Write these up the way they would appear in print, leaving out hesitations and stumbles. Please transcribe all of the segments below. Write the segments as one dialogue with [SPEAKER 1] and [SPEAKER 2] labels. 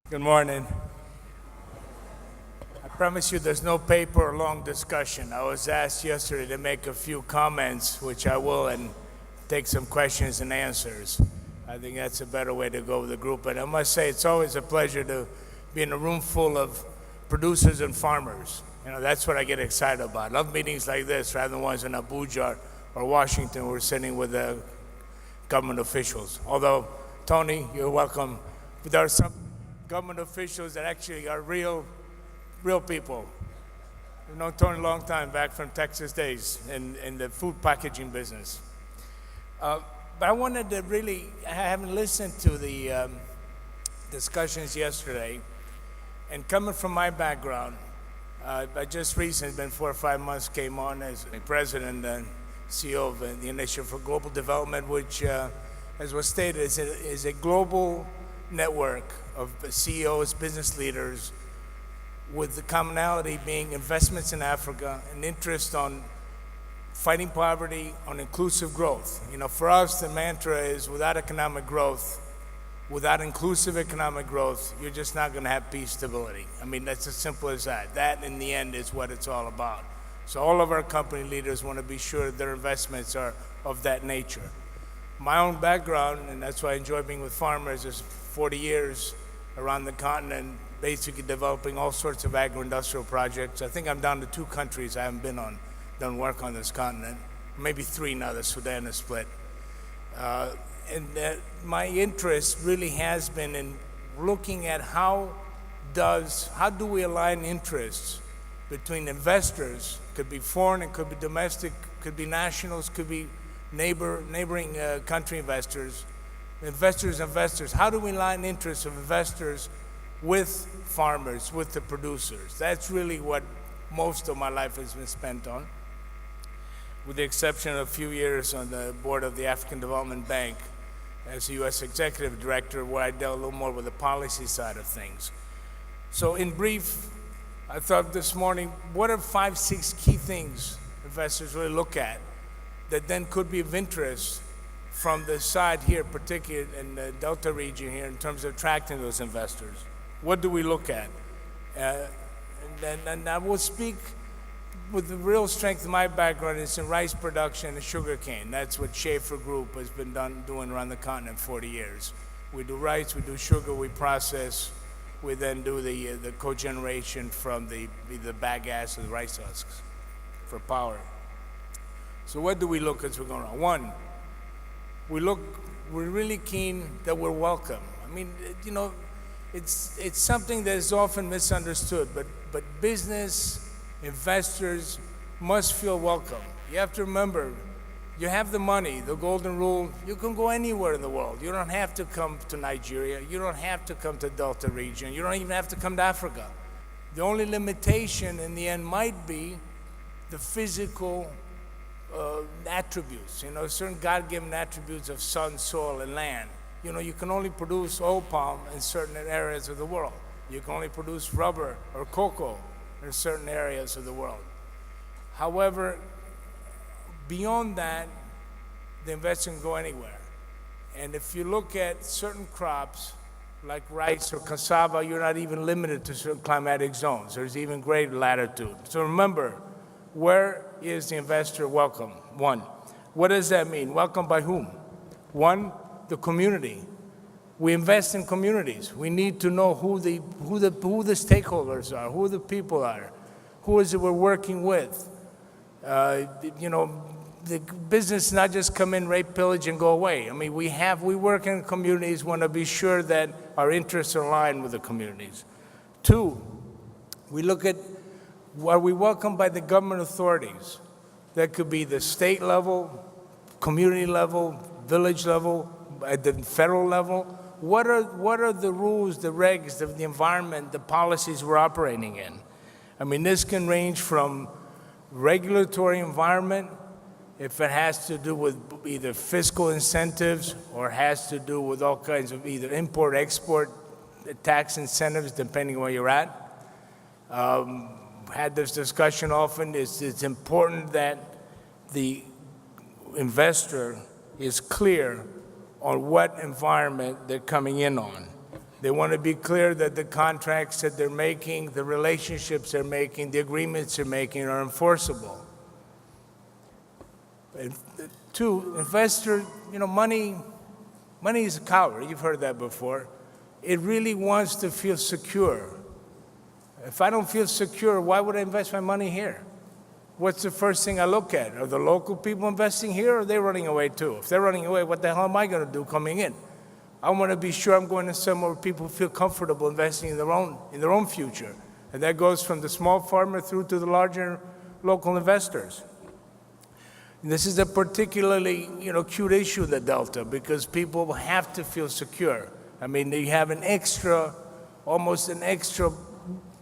[SPEAKER 1] Good morning. I promise you there's no paper or long discussion. I was asked yesterday to make a few comments, which I will, and take some questions and answers. I think that's a better way to go with the group. But I must say, it's always a pleasure to be in a room full of producers and farmers. You know, that's what I get excited about. I love meetings like this rather than ones in Abuja or Washington where we're sitting with government officials. Although, Tony, you're welcome. But there are some government officials that actually are real people. I've known Tony a long time, back from Texas days in the food packaging business. But I wanted to I haven't listened to the discussions yesterday, and coming from my background, I just recently, been 4 or 5 months, came on as president and CEO of the Initiative for Global Development, which, as was stated, is a global network of CEOs, business leaders, with the commonality being investments in Africa and interest on fighting poverty, on inclusive growth. You know, for us, the mantra is without economic growth, without inclusive economic growth, you're just not going to have peace, stability. I mean, that's as simple as that. That, in the end, is what it's all about. So all of our company leaders want to be sure that their investments are of that nature. My own background, and that's why I enjoy being with farmers, is 40 years around the continent, basically developing all sorts of agro-industrial projects. I think I'm down to 2 countries I haven't done work on this continent, maybe 3 now that Sudan is split. My interest really has been in looking at how do we align interests between investors, could be foreign, it could be domestic, could be nationals, could be neighboring country investors, how do we align interests of investors with farmers, with the producers? That's really what most of my life has been spent on, with the exception of a few years on the board of the African Development Bank as a U.S. Executive Director, where I dealt a little more with the policy side of things. So in brief, I thought this morning, what are 5, 6 key things investors really look at that then could be of interest from the side here, particularly in the Delta region here, in terms of attracting those investors? What do we look at? And I will speak with the real strength of my background is in rice production and sugarcane. That's what Schaefer Group has been doing around the continent 40 years. We do rice, we do sugar, we process, we then do the cogeneration from the bagasse of the rice husks for power. So what do we look as we're going on? One, we're really keen that we're welcome. I mean, you know, it's something that is often misunderstood, but business investors must feel welcome. You have to remember, you have the money, the golden rule, you can go anywhere in the world. You don't have to come to Nigeria, you don't have to come to Delta region, you don't even have to come to Africa. The only limitation in the end might be the physical attributes, you know, certain God-given attributes of sun, soil, and land. You know, you can only produce oil palm in certain areas of the world. You can only produce rubber or cocoa in certain areas of the world. However, beyond that, the investor can go anywhere. And if you look at certain crops, like rice or cassava, you're not even limited to certain climatic zones. There's even greater latitude. So remember, where is the investor welcome? One, what does that mean? Welcome by whom? One, the community. We invest in communities. We need to know who the stakeholders are, who the people are, who is it we're working with. You know, the business not just come in, rape, pillage, and go away. I mean, we work in communities, want to be sure that our interests are aligned with the communities. Two, we look at, are we welcomed by the government authorities? That could be the state level, community level, village level, at the federal level. What are the rules, the regs, the environment, the policies we're operating in? I mean, this can range from regulatory environment, if it has to do with either fiscal incentives or has to do with all kinds of either import, export, tax incentives, depending on where you're at. Had this discussion often, it's important that the investor is clear on what environment they're coming in on. They want to be clear that the contracts that they're making, the relationships they're making, the agreements they're making are enforceable. And two, investor, money is a coward. You've heard that before. It really wants to feel secure. If I don't feel secure, why would I invest my money here? What's the first thing I look at? Are the local people investing here, or are they running away too? If they're running away, what the hell am I going to do coming in? I want to be sure I'm going to somewhere where people feel comfortable investing in their own future. And that goes from the small farmer through to the larger local investors. And this is a particularly acute issue in the Delta because people have to feel secure. I mean, they have almost an extra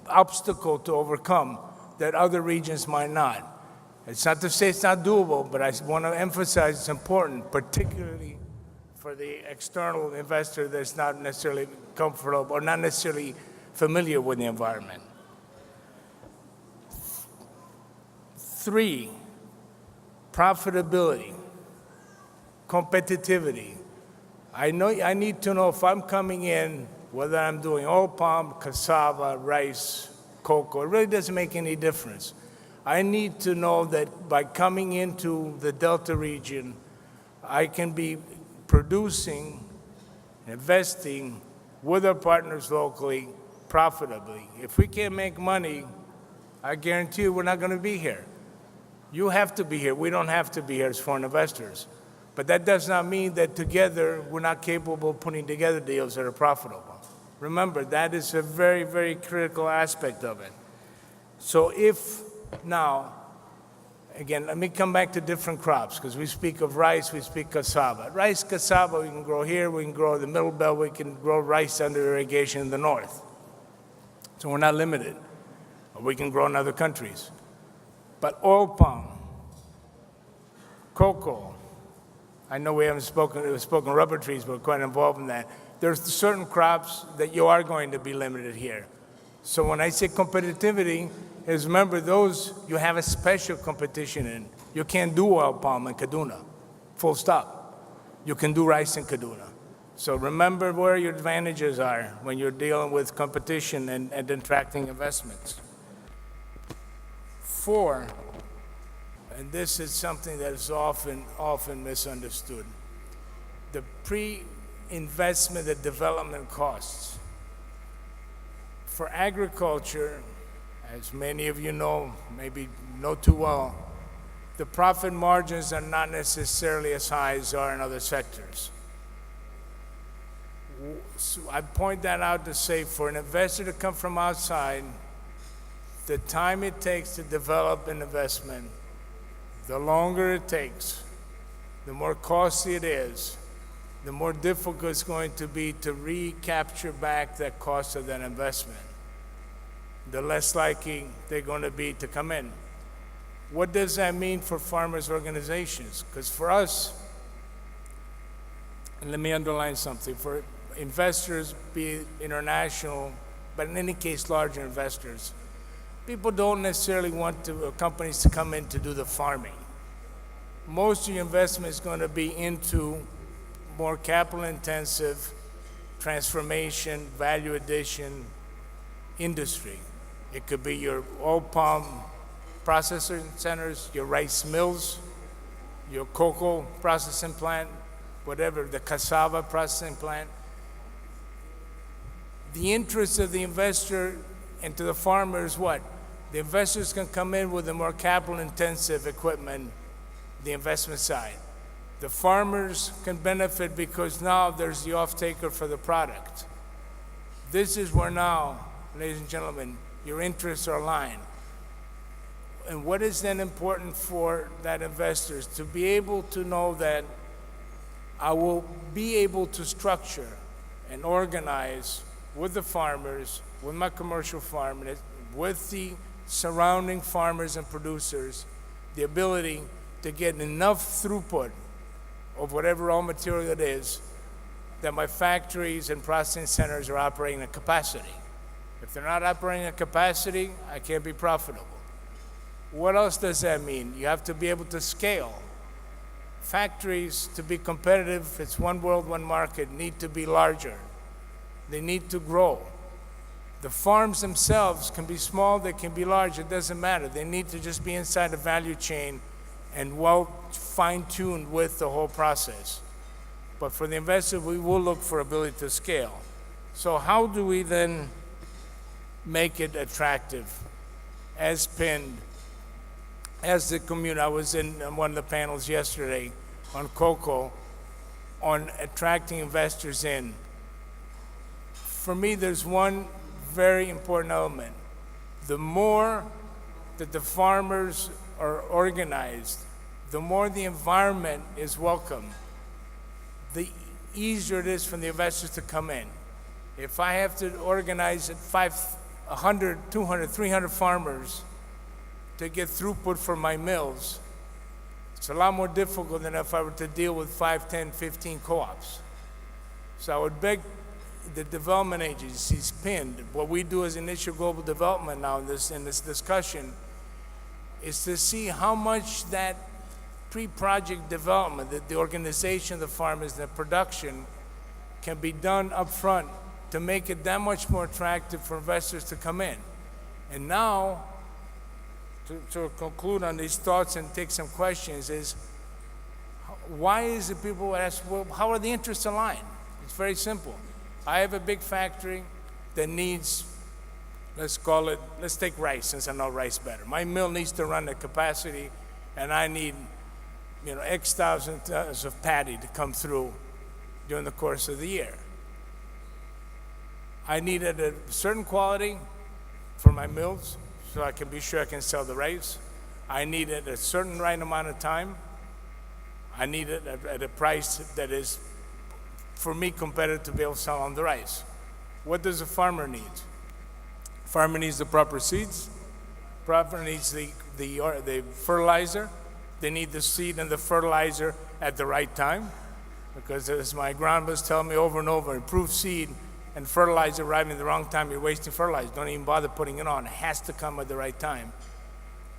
[SPEAKER 1] obstacle to overcome that other regions might not. It's not to say it's not doable, but I want to emphasize it's important, particularly for the external investor that's not necessarily comfortable or not necessarily familiar with the environment. 3, profitability, competitivity. I need to know if I'm coming in, whether I'm doing oil palm, cassava, rice, cocoa, it really doesn't make any difference. I need to know that by coming into the Delta region, I can be producing, investing with our partners locally profitably. If we can't make money, I guarantee you we're not going to be here. You have to be here. We don't have to be here as foreign investors. But that does not mean that together we're not capable of putting together deals that are profitable. Remember, that is a very, very critical aspect of it. So if now, again, let me come back to different crops, because we speak of rice, we speak cassava. Rice, cassava, we can grow here, we can grow in the Middle Belt, we can grow rice under irrigation in the north. So we're not limited. We can grow in other countries. But oil palm, cocoa, I know we haven't spoken rubber trees, but we're quite involved in that. There's certain crops that you are going to be limited here. So when I say competitivity, is remember those you have a special competition in. You can't do oil palm in Kaduna, full stop. You can do rice in Kaduna. So remember where your advantages are when you're dealing with competition and attracting investments. 4, and this is something that is often misunderstood, the pre-investment and development costs. For agriculture, as many of you know, maybe know too well, the profit margins are not necessarily as high as are in other sectors. So I point that out to say for an investor to come from outside, the time it takes to develop an investment, the longer it takes, the more costly it is, the more difficult it's going to be to recapture back that cost of that investment. The less likely they're going to be to come in. What does that mean for farmers' organizations? Because for us, and let me underline something, for investors, be it international, but in any case, larger investors, people don't necessarily want companies to come in to do the farming. Most of your investment is going to be into more capital-intensive transformation, value addition industry. It could be your oil palm processing centers, your rice mills, your cocoa processing plant, whatever, the cassava processing plant. The interest of the investor and to the farmer is what? The investors can come in with the more capital-intensive equipment, the investment side. The farmers can benefit because now there's the off-taker for the product. This is where now, ladies and gentlemen, your interests are aligned. And what is then important for that investor is to be able to know that I will be able to structure and organize with the farmers, with my commercial farmers, with the surrounding farmers and producers, the ability to get enough throughput of whatever raw material it is that my factories and processing centers are operating at capacity. If they're not operating at capacity, I can't be profitable. What else does that mean? You have to be able to scale. Factories, to be competitive, it's one world, one market, need to be larger. They need to grow. The farms themselves can be small, they can be large, it doesn't matter. They need to just be inside the value chain and well fine-tuned with the whole process. But for the investor, we will look for ability to scale. So how do we then make it attractive? As pinned, as the community, I was in one of the panels yesterday on cocoa, on attracting investors in. For me, there's one very important element. The more that the farmers are organized, the more the environment is welcome, the easier it is for the investors to come in. If I have to organize 100, 200, 300 farmers to get throughput for my mills, it's a lot more difficult than if I were to deal with 5, 10, 15 co-ops. So I would beg the development agencies pinned. What we do as Initial Global Development now in this discussion is to see how much that pre-project development, that the organization of the farmers, the production, can be done up front to make it that much more attractive for investors to come in. And now, to conclude on these thoughts and take some questions is, why is it people ask, well, how are the interests aligned? It's very simple. I have a big factory that needs, let's take rice, since I know rice better. My mill needs to run at capacity, and I need, X thousand tons of paddy to come through during the course of the year. I need it at a certain quality for my mills, so I can be sure I can sell the rice. I need it at a certain right amount of time. I need it at a price that is, for me, competitive to be able to sell on the rice. What does a farmer need? Farmer needs the proper seeds. Farmer needs the fertilizer. They need the seed and the fertilizer at the right time, because as my agronomists tell me over and over, improved seed and fertilizer arriving at the wrong time, you're wasting fertilizer. Don't even bother putting it on. It has to come at the right time.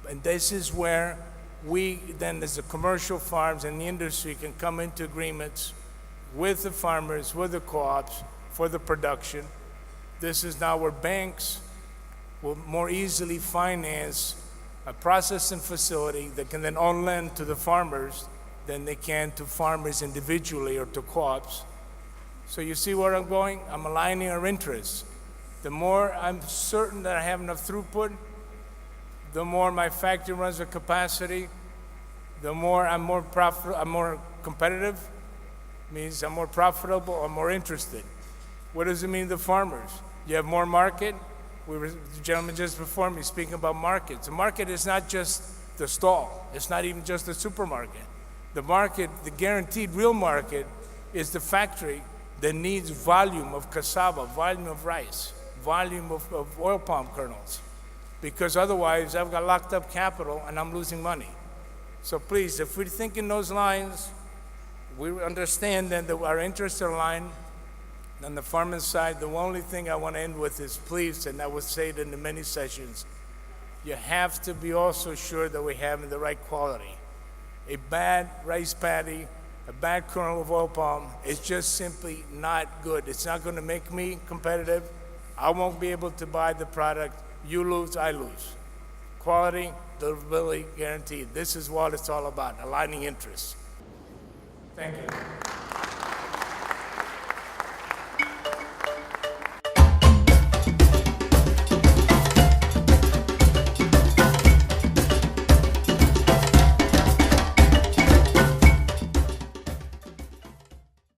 [SPEAKER 1] And this is where we then, as the commercial farms and the industry, can come into agreements with the farmers, with the co-ops, for the production. This is now where banks will more easily finance a processing facility that can then on lend to the farmers than they can to farmers individually or to co-ops. So you see where I'm going? I'm aligning our interests. The more I'm certain that I have enough throughput, the more my factory runs at capacity, the more I'm more competitive, means I'm more profitable, I'm more interested. What does it mean to the farmers? You have more market. The gentleman just before me speaking about markets. The market is not just the stall. It's not even just the supermarket. The market, the guaranteed real market, is the factory that needs volume of cassava, volume of rice, volume of oil palm kernels. Because otherwise, I've got locked up capital and I'm losing money. So please, if we think in those lines, we understand then that our interests are aligned. On the farming side, the only thing I want to end with is please, and I would say it in the many sessions, you have to be also sure that we have the right quality. A bad rice paddy, a bad kernel of oil palm is just simply not good. It's not going to make me competitive. I won't be able to buy the product. You lose, I lose. Quality, deliverability, guaranteed. This is what it's all about, aligning interests. Thank you.